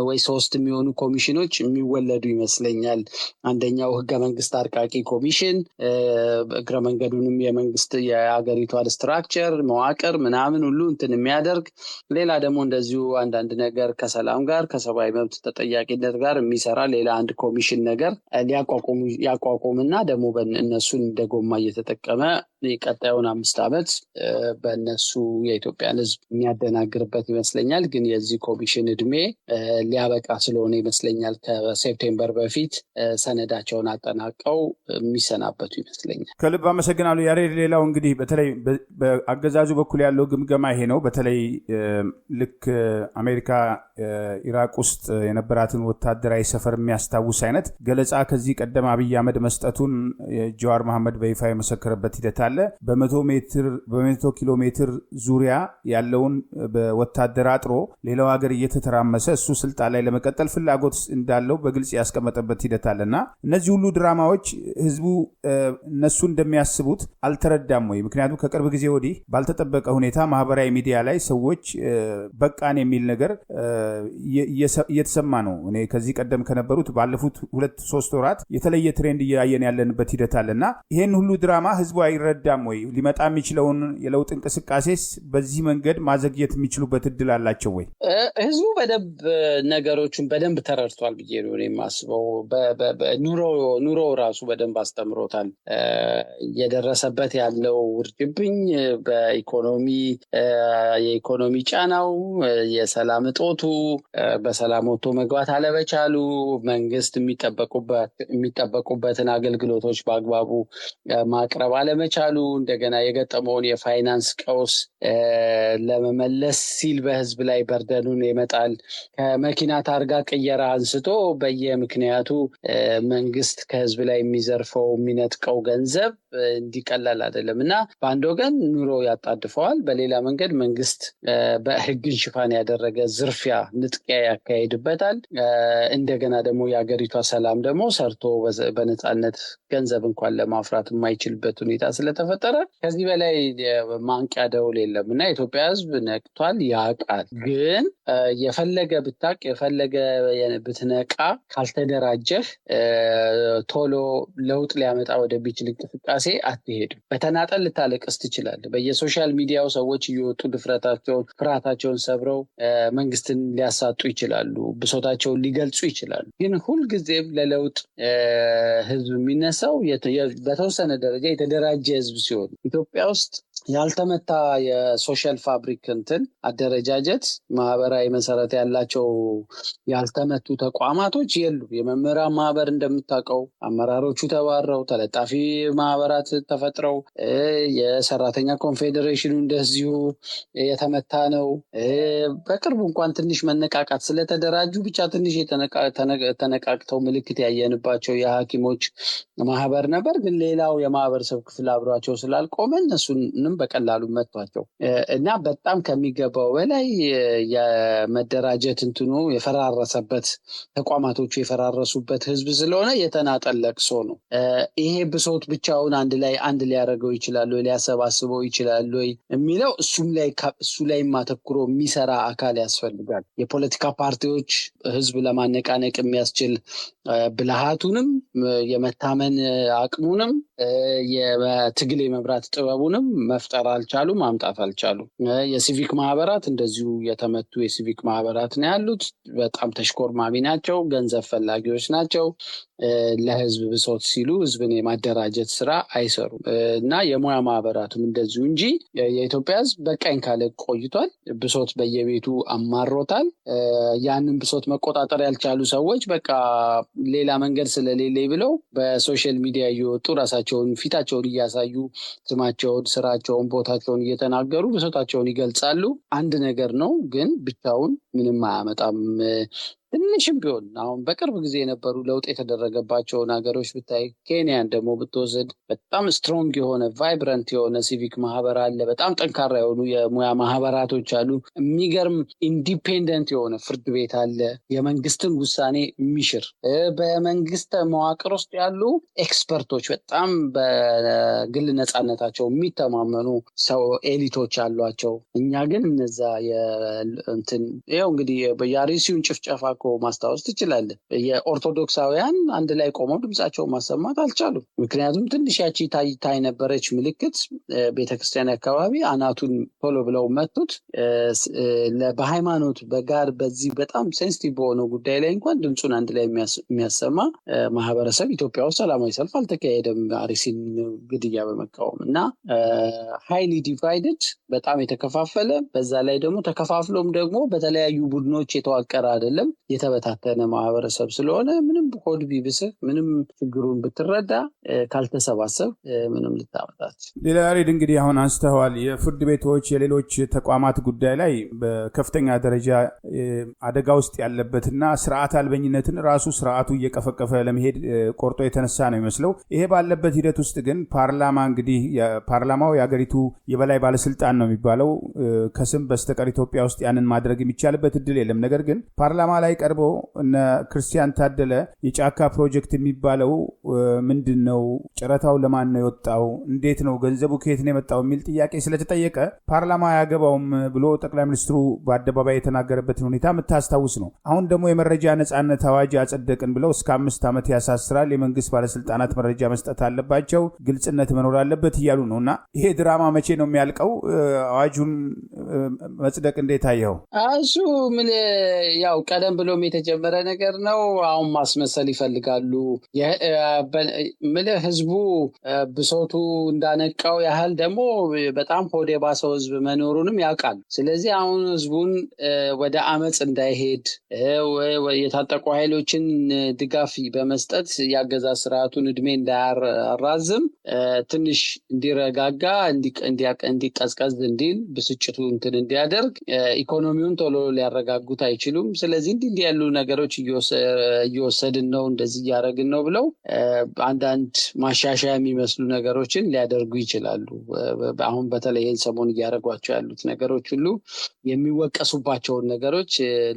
ወይ 3 የሚሆኑ ኮሚሽኖች የሚወለዱ ይመስለኛል። አንደኛው ህገ መንግስት አርቃቂ ኮሚሽን እግረ መንገዱንም የመንግስት የሀገሪቷን ስትራክቸር መዋቅር ምናምን ሁሉ እንትን የሚያደርግ፣ ሌላ ደግሞ እንደዚሁ አንዳንድ ነገር ከሰላም ጋር ከሰብአዊ መብት ተጠያቂነት ጋር የሚሰራ ሌላ አንድ ኮሚሽን ነገር ያቋቁምና ደግሞ እነሱን እንደ ጎማ እየተጠቀመ ቀጣዩን 5 ዓመት በእነሱ የኢትዮጵያን ህዝብ የሚያደናግርበት ይመስለኛል። ግን የዚህ ኮሚሽን እድሜ ሊያበቃ ስለሆነ ይመስለኛል ከሴፕቴምበር በፊት ሰነዳቸውን አጠናቀው የሚሰናበቱ ይመስለኛል። ከልብ አመሰግናለሁ ያሬድ። ሌላው እንግዲህ በተለይ በአገዛዙ በኩል ያለው ግምገማ ይሄ ነው። በተለይ ልክ አሜሪካ ኢራቅ ውስጥ የነበራትን ወታደራዊ ሰፈር የሚያስታውስ አይነት ገለጻ ከዚህ ቀደም አብይ አህመድ መስጠቱን ጀዋር መሐመድ በይፋ የመሰከረበት ሂደት አለ። በ100 ኪሎ ሜትር ዙሪያ ያለውን በወታደር አጥሮ ሌላው ሀገር እየተተራመሰ እሱ ስልጣን ላይ ለመቀጠል ፍላጎት እንዳለው በግልጽ ያስቀመጠ የተቆረጠበት ሂደት አለና እነዚህ ሁሉ ድራማዎች ህዝቡ እነሱ እንደሚያስቡት አልተረዳም ወይ? ምክንያቱም ከቅርብ ጊዜ ወዲህ ባልተጠበቀ ሁኔታ ማህበራዊ ሚዲያ ላይ ሰዎች በቃን የሚል ነገር እየተሰማ ነው። እኔ ከዚህ ቀደም ከነበሩት ባለፉት 2-3 ወራት የተለየ ትሬንድ እያየን ያለንበት ሂደት አለና ይሄን ሁሉ ድራማ ህዝቡ አይረዳም ወይ? ሊመጣ የሚችለውን የለውጥ እንቅስቃሴስ በዚህ መንገድ ማዘግየት የሚችሉበት እድል አላቸው ወይ? ህዝቡ በደንብ ነገሮችን በደንብ ተረድቷል ብዬ ነው የማስበው። ኑሮ ራሱ በደንብ አስተምሮታል። የደረሰበት ያለው ውርጅብኝ የኢኮኖሚ ጫናው፣ የሰላም እጦቱ፣ በሰላም ወጥቶ መግባት አለመቻሉ፣ መንግስት የሚጠበቁበትን አገልግሎቶች በአግባቡ ማቅረብ አለመቻሉ፣ እንደገና የገጠመውን የፋይናንስ ቀውስ ለመመለስ ሲል በህዝብ ላይ በርደኑን ይመጣል። ከመኪና ታርጋ ቅየራ አንስቶ በየምክንያቱ መንግስት ከህዝብ ላይ የሚዘርፈው የሚነጥቀው ገንዘብ እንዲቀላል አይደለም እና በአንድ ወገን ኑሮ ያጣድፈዋል፣ በሌላ መንገድ መንግስት በህግን ሽፋን ያደረገ ዝርፊያ፣ ንጥቂያ ያካሄድበታል። እንደገና ደግሞ የሀገሪቷ ሰላም ደግሞ ሰርቶ በነፃነት ገንዘብ እንኳን ለማፍራት የማይችልበት ሁኔታ ስለተፈጠረ ከዚህ በላይ ማንቂያ ደውል የለም እና የኢትዮጵያ ህዝብ ነቅቷል፣ ያውቃል። ግን የፈለገ ብታቅ የፈለገ ብትነቃ ካልተደራጀህ ቶሎ ለውጥ ሊያመጣ ወደሚችል እንቅስቃሴ አትሄድም። በተናጠል ልታለቅስ ትችላለህ። በየሶሻል ሚዲያው ሰዎች እየወጡ ፍርሃታቸውን ሰብረው መንግስትን ሊያሳጡ ይችላሉ፣ ብሶታቸውን ሊገልጹ ይችላሉ። ግን ሁልጊዜም ለለውጥ ህዝብ የሚነሳው በተወሰነ ደረጃ የተደራጀ ህዝብ ሲሆን ኢትዮጵያ ውስጥ ያልተመታ የሶሻል ፋብሪክ አደረጃጀት፣ ማህበራዊ መሰረት ያላቸው ያልተመቱ ተቋማቶች የሉ። የመምህራን ማህበር እንደምታውቀው አመራሮቹ ተባረው ተለጣፊ ማህበራት ተፈጥረው፣ የሰራተኛ ኮንፌዴሬሽኑ እንደዚሁ የተመታ ነው። በቅርቡ እንኳን ትንሽ መነቃቃት ስለተደራጁ ብቻ ትንሽ ተነቃቅተው ምልክት ያየንባቸው የሐኪሞች ማህበር ነበር። ግን ሌላው የማህበረሰብ ክፍል አብሯቸው ስላልቆመ እነሱንም በቀላሉ መቷቸው እና በጣም ከሚገባው በላይ የመደራጀት የፈራረሰበት ተቋማቶቹ የፈራረሱበት ህዝብ ስለሆነ የተናጠል ለቅሶ ነው። ይሄ ብሶት ብቻውን አንድ ሊያደርገው ይችላል ወይ ሊያሰባስበው ይችላል ወይ የሚለው እሱ ላይ ማተኩሮ የሚሰራ አካል ያስፈልጋል። የፖለቲካ ፓርቲዎች ህዝብ ለማነቃነቅ የሚያስችል ብልሃቱንም የመታመን አቅሙንም የትግል የመብራት ጥበቡንም መፍጠር አልቻሉም፣ ማምጣት አልቻሉም። የሲቪክ ማህበራት እንደዚሁ የተመቱ የሲቪክ ማህበራት ነው ያሉት። በጣም ተሽኮርማሚ ናቸው፣ ገንዘብ ፈላጊዎች ናቸው። ለህዝብ ብሶት ሲሉ ህዝብን የማደራጀት ስራ አይሰሩም እና የሙያ ማህበራቱም እንደዚሁ እንጂ የኢትዮጵያ ህዝብ በቃኝ ካለ ቆይቷል። ብሶት በየቤቱ አማሮታል። ያንን ብሶት መቆጣጠር ያልቻሉ ሰዎች በቃ ሌላ መንገድ ስለሌለ ብለው በሶሻል ሚዲያ እየወጡ ራሳቸውን ፊታቸውን እያሳዩ ስማቸውን፣ ስራቸውን፣ ቦታቸውን እየተናገሩ ብሶታቸውን ይገልጻሉ። አንድ ነገር ነው፣ ግን ብቻውን ምንም አያመጣም። ትንሽም ቢሆን አሁን በቅርብ ጊዜ የነበሩ ለውጥ የተደረገባቸውን ሀገሮች ብታይ፣ ኬንያን ደግሞ ብትወስድ በጣም ስትሮንግ የሆነ ቫይብረንት የሆነ ሲቪክ ማህበር አለ። በጣም ጠንካራ የሆኑ የሙያ ማህበራቶች አሉ። የሚገርም ኢንዲፔንደንት የሆነ ፍርድ ቤት አለ፣ የመንግስትን ውሳኔ የሚሽር። በመንግስት መዋቅር ውስጥ ያሉ ኤክስፐርቶች፣ በጣም በግል ነፃነታቸው የሚተማመኑ ኤሊቶች አሏቸው። እኛ ግን እነዛ ይኸው እንግዲህ የአርሲውን ጭፍጨፋ ማስታወስ ትችላለን። የኦርቶዶክሳውያን አንድ ላይ ቆመው ድምጻቸውን ማሰማት አልቻሉም። ምክንያቱም ትንሽ ያቺ ታይ ነበረች ምልክት ቤተክርስቲያን አካባቢ አናቱን ቶሎ ብለው መቱት። በሃይማኖት በዚህ በጣም ሴንሲቲቭ በሆነው ጉዳይ ላይ እንኳን ድምፁን አንድ ላይ የሚያሰማ ማህበረሰብ ኢትዮጵያ ውስጥ ሰላማዊ ሰልፍ አልተካሄደም አርሲን ግድያ በመቃወም እና ሃይሊ ዲቫይድድ፣ በጣም የተከፋፈለ፣ በዛ ላይ ደግሞ ተከፋፍሎም ደግሞ በተለያዩ ቡድኖች የተዋቀረ አይደለም፣ የተበታተነ ማህበረሰብ ስለሆነ ምንም ሆድ ቢብስህ ምንም ችግሩን ብትረዳ ካልተሰባሰብ ምንም ልታመጣች። ሌላ ያሬድ እንግዲህ አሁን አንስተዋል የፍርድ ቤቶች የሌሎች ተቋማት ጉዳይ ላይ በከፍተኛ ደረጃ አደጋ ውስጥ ያለበትና ስርዓት አልበኝነትን ራሱ ስርዓቱ እየቀፈቀፈ ለመሄድ ቆርጦ የተነሳ ነው የሚመስለው። ይሄ ባለበት ሂደት ውስጥ ግን ፓርላማ እንግዲህ ፓርላማው የሀገሪቱ የበላይ ባለስልጣን ነው የሚባለው። ከስም በስተቀር ኢትዮጵያ ውስጥ ያንን ማድረግ የሚቻልበት እድል የለም። ነገር ግን ፓርላማ ላይ ቀርቦ እነ ክርስቲያን ታደለ የጫካ ፕሮጀክት የሚባለው ምንድነው? ጨረታው ለማን ነው የወጣው? እንዴት ነው? ገንዘቡ ከየት ነው የመጣው? የሚል ጥያቄ ስለተጠየቀ ፓርላማ አያገባውም ብሎ ጠቅላይ ሚኒስትሩ በአደባባይ የተናገረበትን ሁኔታ የምታስታውስ ነው። አሁን ደግሞ የመረጃ ነጻነት አዋጅ አጸደቅን ብለው እስከ 5 ዓመት ያሳስራል፣ የመንግስት ባለስልጣናት መረጃ መስጠት አለባቸው፣ ግልጽነት መኖር አለበት እያሉ ነው። እና ይሄ ድራማ መቼ ነው የሚያልቀው? አዋጁን መጽደቅ እንዴት አየኸው? እሱ ያው ቀደም ብሎም የተጀመረ ነገር ነው። አሁን ማስመሰል ይፈልጋሉ። ህዝቡ ብሶቱ እንዳነቃው ያህል ደግሞ በጣም ሆድ የባሰው ህዝብ መኖሩንም ያውቃሉ። ስለዚህ አሁን ህዝቡን ወደ አመፅ እንዳይሄድ የታጠቁ ኃይሎችን ድጋፍ በመስጠት የአገዛዝ ስርዓቱን እድሜ እንዳያራዝም ትንሽ እንዲረጋጋ፣ እንዲቀዝቀዝ እንዲል፣ ብስጭቱ እንትን እንዲያደርግ፣ ኢኮኖሚውን ቶሎ ሊያረጋጉት አይችሉም። ስለዚህ እንዲህ ያሉ ነገሮች እየወሰድን ነው፣ እንደዚህ እያደረግን ነው ብለው አንዳንድ ማሻሻያ የሚመስሉ ነገሮችን ሊያደርጉ ይችላሉ። አሁን በተለይ ይህን ሰሞን እያደረጓቸው ያሉት ነገሮች ሁሉ የሚወቀሱባቸውን ነገሮች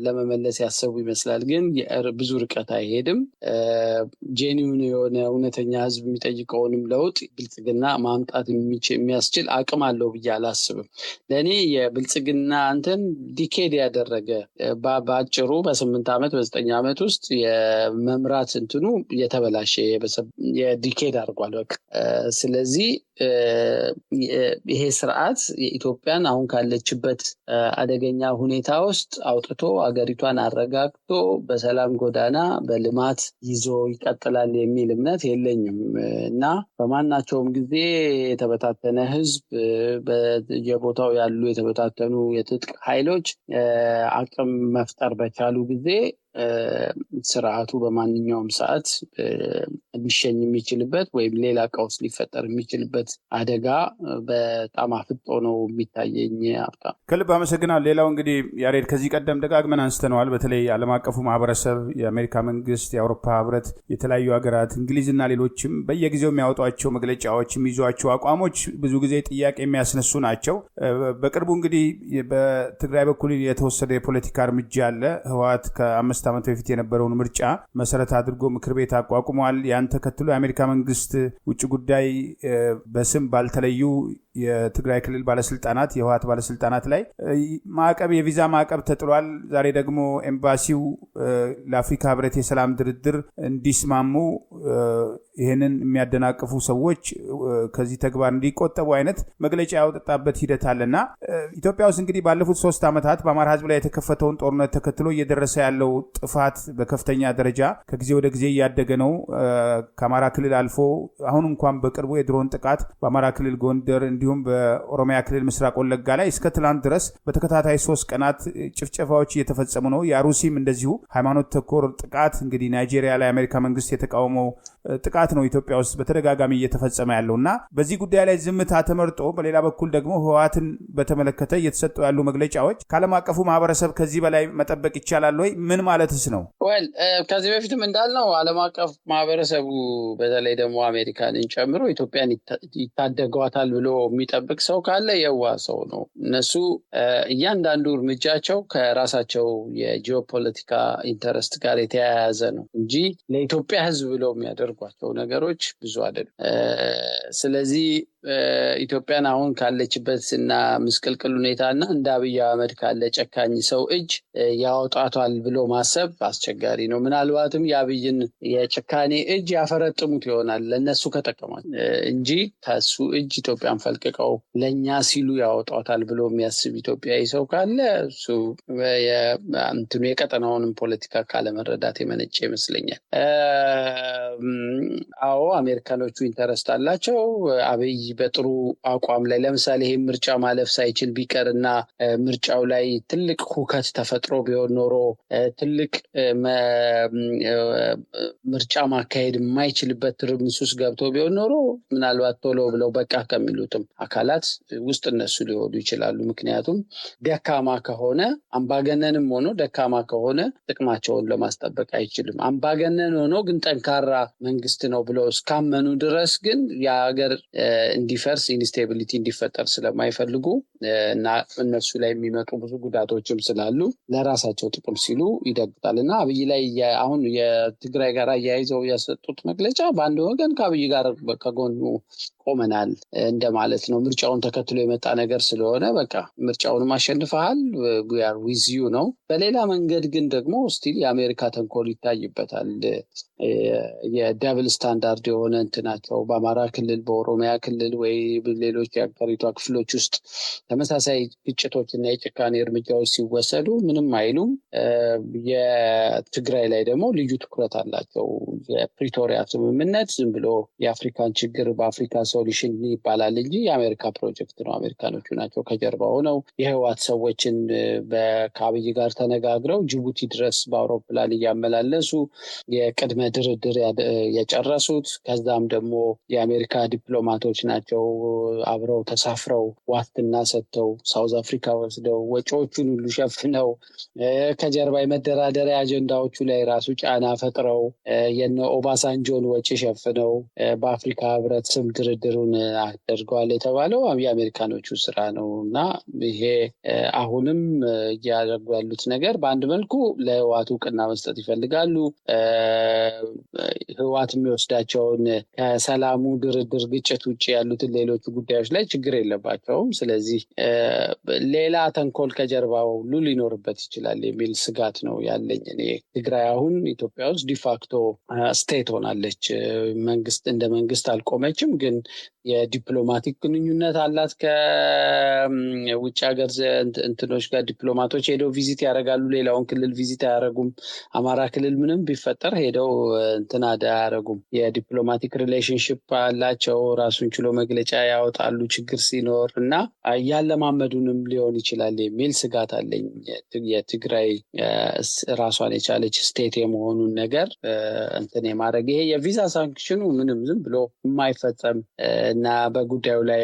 ለመመለስ ያሰቡ ይመስላል። ግን ብዙ ርቀት አይሄድም። ጄኒውን የሆነ እውነተኛ ህዝብ የሚጠይቀውንም ለውጥ ብልጽግና ማምጣት የሚያስችል አቅም አለው ብዬ አላስብም። ለእኔ የብልጽግና እንትን ዲኬድ ያደረገ በአጭሩ በ8 ዓመት በ9 ዓመት ውስጥ የመምራት እንትኑ የተበላሸ የዲኬድ አድርጓል። በቃ ስለዚህ ይሄ ስርዓት የኢትዮጵያን አሁን ካለችበት አደገኛ ሁኔታ ውስጥ አውጥቶ አገሪቷን አረጋግቶ በሰላም ጎዳና በልማት ይዞ ይቀጥላል የሚል እምነት የለኝም እና በማናቸውም ጊዜ የተበታተነ ህዝብ፣ በየቦታው ያሉ የተበታተኑ የትጥቅ ኃይሎች አቅም መፍጠር በቻሉ ጊዜ ስርዓቱ በማንኛውም ሰዓት ሊሸኝ የሚችልበት ወይም ሌላ ቀውስ ሊፈጠር የሚችልበት አደጋ በጣም አፍጦ ነው የሚታየኝ። ሀብታም ከልብ አመሰግናለሁ። ሌላው እንግዲህ ያሬድ ከዚህ ቀደም ደጋግመን አንስተነዋል። በተለይ ዓለም አቀፉ ማህበረሰብ፣ የአሜሪካ መንግስት፣ የአውሮፓ ህብረት፣ የተለያዩ ሀገራት፣ እንግሊዝና ሌሎችም በየጊዜው የሚያወጧቸው መግለጫዎች፣ የሚይዟቸው አቋሞች ብዙ ጊዜ ጥያቄ የሚያስነሱ ናቸው። በቅርቡ እንግዲህ በትግራይ በኩል የተወሰደ የፖለቲካ እርምጃ አለ። ህወሓት ከ5 ዓመት በፊት የነበረውን ምርጫ መሰረት አድርጎ ምክር ቤት አቋቁሟል። ያን ተከትሎ የአሜሪካ መንግስት ውጭ ጉዳይ በስም ባልተለዩ የትግራይ ክልል ባለስልጣናት፣ የህወሓት ባለስልጣናት ላይ ማዕቀብ፣ የቪዛ ማዕቀብ ተጥሏል። ዛሬ ደግሞ ኤምባሲው ለአፍሪካ ህብረት የሰላም ድርድር እንዲስማሙ ይህንን የሚያደናቅፉ ሰዎች ከዚህ ተግባር እንዲቆጠቡ አይነት መግለጫ ያወጣበት ሂደት አለና ኢትዮጵያ ውስጥ እንግዲህ ባለፉት 3 ዓመታት በአማራ ህዝብ ላይ የተከፈተውን ጦርነት ተከትሎ እየደረሰ ያለው ጥፋት በከፍተኛ ደረጃ ከጊዜ ወደ ጊዜ እያደገ ነው። ከአማራ ክልል አልፎ አሁን እንኳን በቅርቡ የድሮን ጥቃት በአማራ ክልል ጎንደር እንዲሁም በኦሮሚያ ክልል ምስራቅ ወለጋ ላይ እስከ ትላንት ድረስ በተከታታይ 3 ቀናት ጭፍጨፋዎች እየተፈጸሙ ነው። የአሩሲም እንደዚሁ ሃይማኖት ተኮር ጥቃት እንግዲህ ናይጄሪያ ላይ አሜሪካ መንግስት የተቃወመው ጥቃት ነው ኢትዮጵያ ውስጥ በተደጋጋሚ እየተፈጸመ ያለውና በዚህ ጉዳይ ላይ ዝምታ ተመርጦ በሌላ በኩል ደግሞ ህወሓትን በተመለከተ እየተሰጡ ያሉ መግለጫዎች ከዓለም አቀፉ ማህበረሰብ ከዚህ በላይ መጠበቅ ይቻላል ወይ? ምን ማለትስ ነው? ከዚህ በፊትም እንዳልነው ዓለም አቀፍ ማህበረሰቡ በተለይ ደግሞ አሜሪካንን ጨምሮ ኢትዮጵያን ይታደጓታል ብሎ የሚጠብቅ ሰው ካለ የዋህ ሰው ነው። እነሱ እያንዳንዱ እርምጃቸው ከራሳቸው የጂኦፖለቲካ ኢንተረስት ጋር የተያያዘ ነው እንጂ ለኢትዮጵያ ህዝብ ብለው የሚያደርጓቸው ነገሮች ብዙ አይደሉም። ስለዚህ ኢትዮጵያን አሁን ካለችበት እና ምስቅልቅል ሁኔታና እንደ አብይ አህመድ ካለ ጨካኝ ሰው እጅ ያወጣቷል ብሎ ማሰብ አስቸጋሪ ነው። ምናልባትም የአብይን የጭካኔ እጅ ያፈረጥሙት ይሆናል ለነሱ ከጠቀማል እንጂ ከሱ እጅ ኢትዮጵያን ፈልቅቀው ለኛ ሲሉ ያወጣቷል ብሎ የሚያስብ ኢትዮጵያዊ ሰው ካለ እሱ እንትኑ የቀጠናውንም ፖለቲካ ካለመረዳት የመነጨ ይመስለኛል። አዎ አሜሪካኖቹ ኢንተረስት አላቸው። አብይ በጥሩ አቋም ላይ ለምሳሌ ይሄ ምርጫ ማለፍ ሳይችል ቢቀርና ምርጫው ላይ ትልቅ ሁከት ተፈጥሮ ቢሆን ኖሮ ትልቅ ምርጫ ማካሄድ የማይችልበት ትርምስ ውስጥ ገብቶ ቢሆን ኖሮ ምናልባት ቶሎ ብለው በቃ ከሚሉትም አካላት ውስጥ እነሱ ሊሆኑ ይችላሉ። ምክንያቱም ደካማ ከሆነ አምባገነንም ሆኖ ደካማ ከሆነ ጥቅማቸውን ለማስጠበቅ አይችልም። አምባገነን ሆኖ ግን ጠንካራ መንግስት ነው ብለው እስካመኑ ድረስ ግን የሀገር እንዲፈርስ ኢንስቴቢሊቲ እንዲፈጠር ስለማይፈልጉ እና እነሱ ላይ የሚመጡ ብዙ ጉዳቶችም ስላሉ ለራሳቸው ጥቅም ሲሉ ይደግጣል እና አብይ ላይ አሁን የትግራይ ጋር አያይዘው ያሰጡት መግለጫ በአንድ ወገን ከአብይ ጋር ከጎኑ ቆመናል እንደማለት ነው። ምርጫውን ተከትሎ የመጣ ነገር ስለሆነ በቃ ምርጫውንም አሸንፈሃል we are with you ነው። በሌላ መንገድ ግን ደግሞ ስቲል የአሜሪካ ተንኮል ይታይበታል። የደብል ስታንዳርድ የሆነ እንትናቸው በአማራ ክልል በኦሮሚያ ክልል ወይ ሌሎች የሀገሪቷ ክፍሎች ውስጥ ተመሳሳይ ግጭቶች እና የጭካኔ እርምጃዎች ሲወሰዱ ምንም አይሉም። የትግራይ ላይ ደግሞ ልዩ ትኩረት አላቸው። የፕሪቶሪያ ስምምነት ዝም ብሎ የአፍሪካን ችግር በአፍሪካ ሶሉሽን ይባላል እንጂ የአሜሪካ ፕሮጀክት ነው። አሜሪካኖቹ ናቸው ከጀርባ ሆነው የህወሓት ሰዎችን ከአብይ ጋር ተነጋግረው ጅቡቲ ድረስ በአውሮፕላን እያመላለሱ የቅድመ ድርድር የጨረሱት። ከዛም ደግሞ የአሜሪካ ዲፕሎማቶች ናቸው አብረው ተሳፍረው ዋስትና ሰጥተው ሳውዝ አፍሪካ ወስደው ወጪዎቹን ሁሉ ሸፍነው ከጀርባ የመደራደሪያ አጀንዳዎቹ ላይ ራሱ ጫና ፈጥረው የነ ኦባሳንጆን ወጪ ሸፍነው በአፍሪካ ህብረት ስም ድርድሩን አድርገዋል የተባለው የአሜሪካኖቹ ስራ ነው እና ይሄ አሁንም እያደረጉ ያሉት ነገር በአንድ መልኩ ለህወሓት እውቅና መስጠት ይፈልጋሉ። ህወሓት የሚወስዳቸውን ከሰላሙ ድርድር ግጭት ውጭ ያሉትን ሌሎቹ ጉዳዮች ላይ ችግር የለባቸውም። ስለዚህ ሌላ ተንኮል ከጀርባው ሁሉ ሊኖርበት ይችላል የሚል ስጋት ነው ያለኝ እኔ። ትግራይ አሁን ኢትዮጵያ ውስጥ ዲፋክቶ ስቴት ሆናለች። መንግስት እንደ መንግስት አልቆመችም፣ ግን የዲፕሎማቲክ ግንኙነት አላት ከውጭ ሀገር እንትኖች ጋር። ዲፕሎማቶች ሄደው ቪዚት ያደርጋሉ፣ ሌላውን ክልል ቪዚት አያደርጉም። አማራ ክልል ምንም ቢፈጠር ሄደው እንትን አያደርጉም። የዲፕሎማቲክ ሪሌሽንሽፕ አላቸው። ራሱን ችሎ መግለጫ ያወጣሉ ችግር ሲኖር እና ያለማመዱንም ሊሆን ይችላል የሚል ስጋት አለኝ። የትግራይ ራሷን የቻለች ስቴት የመሆኑን ነገር እንትን የማድረግ ይሄ የቪዛ ሳንክሽኑ ምንም ዝም ብሎ የማይፈጸም እና በጉዳዩ ላይ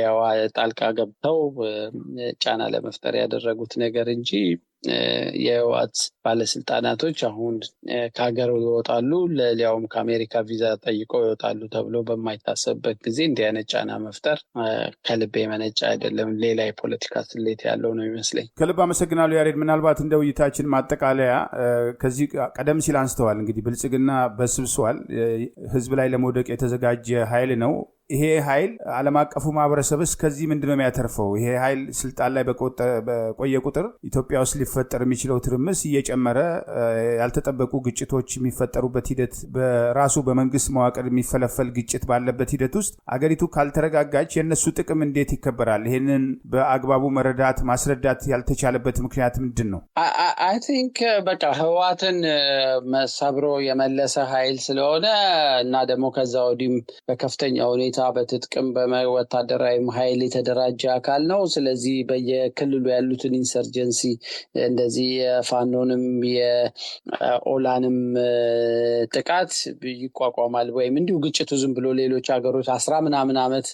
ጣልቃ ገብተው ጫና ለመፍጠር ያደረጉት ነገር እንጂ የህወሓት ባለስልጣናቶች አሁን ከሀገር ይወጣሉ፣ ሊያውም ከአሜሪካ ቪዛ ጠይቀው ይወጣሉ ተብሎ በማይታሰብበት ጊዜ እንዲህ አይነት ጫና መፍጠር ከልብ የመነጨ አይደለም። ሌላ የፖለቲካ ስሌት ያለው ነው ይመስለኝ። ከልብ አመሰግናለሁ ያሬድ። ምናልባት እንደ ውይይታችን ማጠቃለያ ከዚህ ቀደም ሲል አንስተዋል፣ እንግዲህ ብልጽግና በስብሷል፣ ህዝብ ላይ ለመውደቅ የተዘጋጀ ኃይል ነው። ይሄ ኃይል ዓለም አቀፉ ማህበረሰብስ ከዚህ ምንድነው የሚያተርፈው? ይሄ ኃይል ስልጣን ላይ በቆየ ቁጥር ኢትዮጵያ ውስጥ ሊፈጠር የሚችለው ትርምስ እየጨመረ ያልተጠበቁ ግጭቶች የሚፈጠሩበት ሂደት በራሱ በመንግስት መዋቅር የሚፈለፈል ግጭት ባለበት ሂደት ውስጥ አገሪቱ ካልተረጋጋች የእነሱ ጥቅም እንዴት ይከበራል? ይሄንን በአግባቡ መረዳት ማስረዳት ያልተቻለበት ምክንያት ምንድን ነው? አይ ቲንክ በቃ ህወሓትን ሰብሮ የመለሰ ኃይል ስለሆነ እና ደግሞ ከዛ ወዲህም በከፍተኛ ሁኔታ በትጥቅም በወታደራዊም ኃይል የተደራጀ አካል ነው። ስለዚህ በየክልሉ ያሉትን ኢንሰርጀንሲ እንደዚህ የፋኖንም የኦላንም ጥቃት ይቋቋማል። ወይም እንዲሁ ግጭቱ ዝም ብሎ ሌሎች ሀገሮች 10 ምናምን ዓመት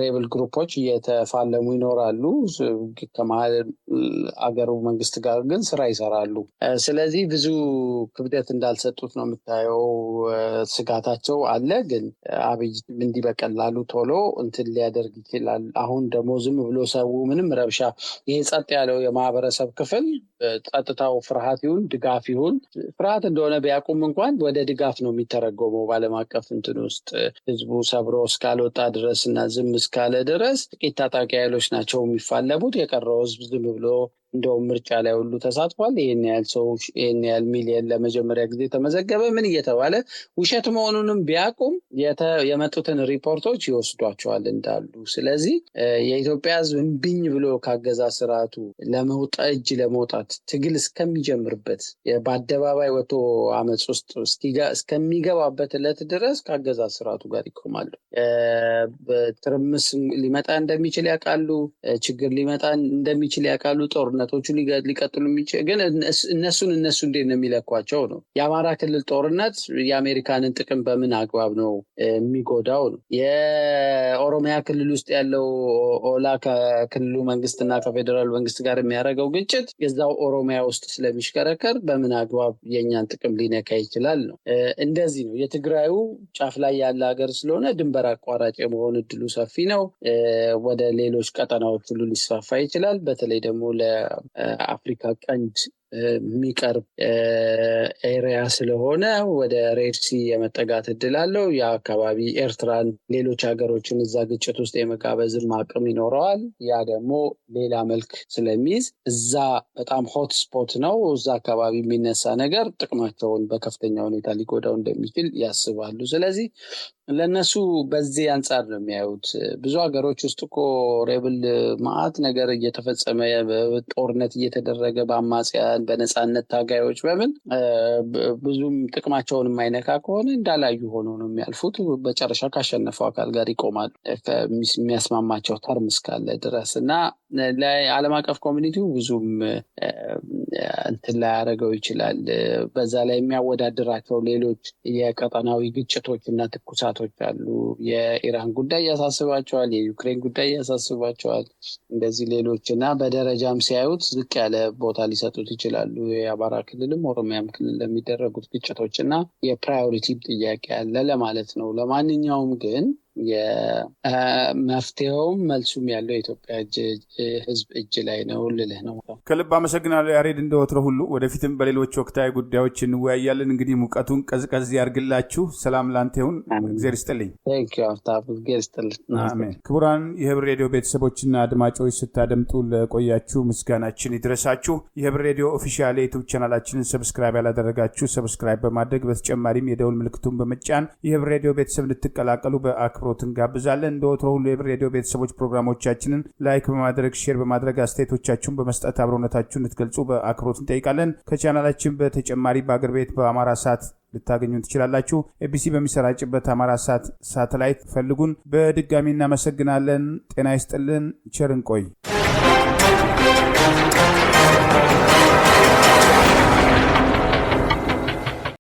ሬብል ግሩፖች እየተፋለሙ ይኖራሉ። ከመሀል አገሩ መንግስት ጋር ግን ስራ ይሰራሉ። ስለዚህ ብዙ ክብደት እንዳልሰጡት ነው የምታየው። ስጋታቸው አለ ግን አብይ እንዲህ በቀላሉ ቶሎ እንትን ሊያደርግ ይችላል። አሁን ደግሞ ዝም ብሎ ሰው ምንም ረብሻ ይሄ ጸጥ ያለው የማህበረሰብ ክፍል ጸጥታው ፍርሃት ይሁን ድጋፍ ይሁን ፍርሃት እንደሆነ ቢያቁም እንኳን ወደ ድጋፍ ነው የሚተረጎመው። በዓለም አቀፍ እንትን ውስጥ ህዝቡ ሰብሮ እስካልወጣ ድረስ እና ዝም እስካለ ድረስ ጥቂት ታጣቂ ኃይሎች ናቸው የሚፋለሙት። የቀረው ህዝብ ዝም ብሎ እንደውም ምርጫ ላይ ሁሉ ተሳትፏል። ይህን ያህል ሰው ይህን ያህል ሚሊየን ለመጀመሪያ ጊዜ ተመዘገበ ምን እየተባለ ውሸት መሆኑንም ቢያቁም የመጡትን ሪፖርቶች ይወስዷቸዋል እንዳሉ። ስለዚህ የኢትዮጵያ ህዝብ እምቢኝ ብሎ ካገዛዝ ስርዓቱ እጅ ለመውጣት ትግል እስከሚጀምርበት በአደባባይ ወጥቶ አመፅ ውስጥ እስከሚገባበት ዕለት ድረስ ካገዛዝ ስርዓቱ ጋር ይቆማሉ። ትርምስ ሊመጣ እንደሚችል ያውቃሉ። ችግር ሊመጣ እንደሚችል ያውቃሉ። ጦርነት ጦርነቶቹ ሊቀጥሉ የሚችል ግን እነሱ እንዴት ነው የሚለኳቸው ነው። የአማራ ክልል ጦርነት የአሜሪካንን ጥቅም በምን አግባብ ነው የሚጎዳው ነው። የኦሮሚያ ክልል ውስጥ ያለው ኦላ ከክልሉ መንግስትና ከፌዴራል መንግስት ጋር የሚያደርገው ግጭት የዛው ኦሮሚያ ውስጥ ስለሚሽከረከር በምን አግባብ የኛን ጥቅም ሊነካ ይችላል ነው። እንደዚህ ነው። የትግራዩ ጫፍ ላይ ያለ ሀገር ስለሆነ ድንበር አቋራጭ የመሆን እድሉ ሰፊ ነው። ወደ ሌሎች ቀጠናዎች ሁሉ ሊስፋፋ ይችላል። በተለይ ደግሞ ለአፍሪካ ቀንድ የሚቀርብ ኤሪያ ስለሆነ ወደ ሬድሲ የመጠጋት እድል አለው። ያ አካባቢ ኤርትራን፣ ሌሎች ሀገሮችን እዛ ግጭት ውስጥ የመጋበዝም አቅም ይኖረዋል። ያ ደግሞ ሌላ መልክ ስለሚይዝ እዛ በጣም ሆት ስፖት ነው። እዛ አካባቢ የሚነሳ ነገር ጥቅማቸውን በከፍተኛ ሁኔታ ሊጎዳው እንደሚችል ያስባሉ። ስለዚህ ለነሱ በዚህ አንጻር ነው የሚያዩት። ብዙ ሀገሮች ውስጥ እኮ ሬብል ማአት ነገር እየተፈጸመ ጦርነት እየተደረገ በአማጽያን በነፃነት ታጋዮች በምን ብዙም ጥቅማቸውን የማይነካ ከሆነ እንዳላዩ ሆኖ ነው የሚያልፉት። በጨረሻ ካሸነፈው አካል ጋር ይቆማሉ የሚያስማማቸው ተርም እስካለ ድረስ እና ለዓለም አቀፍ ኮሚኒቲው ብዙም እንትን ላይ ያደረገው ይችላል። በዛ ላይ የሚያወዳድራቸው ሌሎች የቀጠናዊ ግጭቶች እና ትኩሳቶች አሉ። የኢራን ጉዳይ ያሳስባቸዋል፣ የዩክሬን ጉዳይ ያሳስባቸዋል። እንደዚህ ሌሎች እና በደረጃም ሲያዩት ዝቅ ያለ ቦታ ሊሰጡት ይችላሉ። የአማራ ክልልም ኦሮሚያም ክልል ለሚደረጉት ግጭቶች እና የፕራዮሪቲ ጥያቄ አለ ለማለት ነው። ለማንኛውም ግን የመፍትሄውም መልሱም ያለው የኢትዮጵያ ሕዝብ እጅ ላይ ነው ልልህ ነው። ከልብ አመሰግናለሁ ያሬድ። እንደወትሮ ሁሉ ወደፊትም በሌሎች ወቅታዊ ጉዳዮች እንወያያለን። እንግዲህ ሙቀቱን ቀዝቀዝ ያርግላችሁ። ሰላም ላንተ ይሁን። እግዚአብሔር ይስጥልኝ። አሜን። ክቡራን የህብር ሬዲዮ ቤተሰቦችና አድማጮች ስታደምጡ ለቆያችሁ ምስጋናችን ይድረሳችሁ። የህብር ሬዲዮ ኦፊሻል የዩቲዩብ ቻናላችንን ሰብስክራይብ ያላደረጋችሁ ሰብስክራይብ በማድረግ በተጨማሪም የደውል ምልክቱን በመጫን የህብር ሬዲዮ ቤተሰብ እንድትቀላቀሉ በአክብሮት እንጋብዛለን። እንደወትሮ ሁሉ የህብር ሬዲዮ ቤተሰቦች ፕሮግራሞቻችንን ላይክ በማድረግ ሼር በማድረግ አስተያየቶቻችሁን በመስጠት አብሮነታችሁን እንድትገልጹ በአክብሮት እንጠይቃለን። ከቻናላችን በተጨማሪ በአገር ቤት በአማራ ሳት ልታገኙን ትችላላችሁ። ኤቢሲ በሚሰራጭበት አማራ ሳት ሳተላይት ፈልጉን። በድጋሚ እናመሰግናለን። ጤና ይስጥልን። ቸር እንቆይ።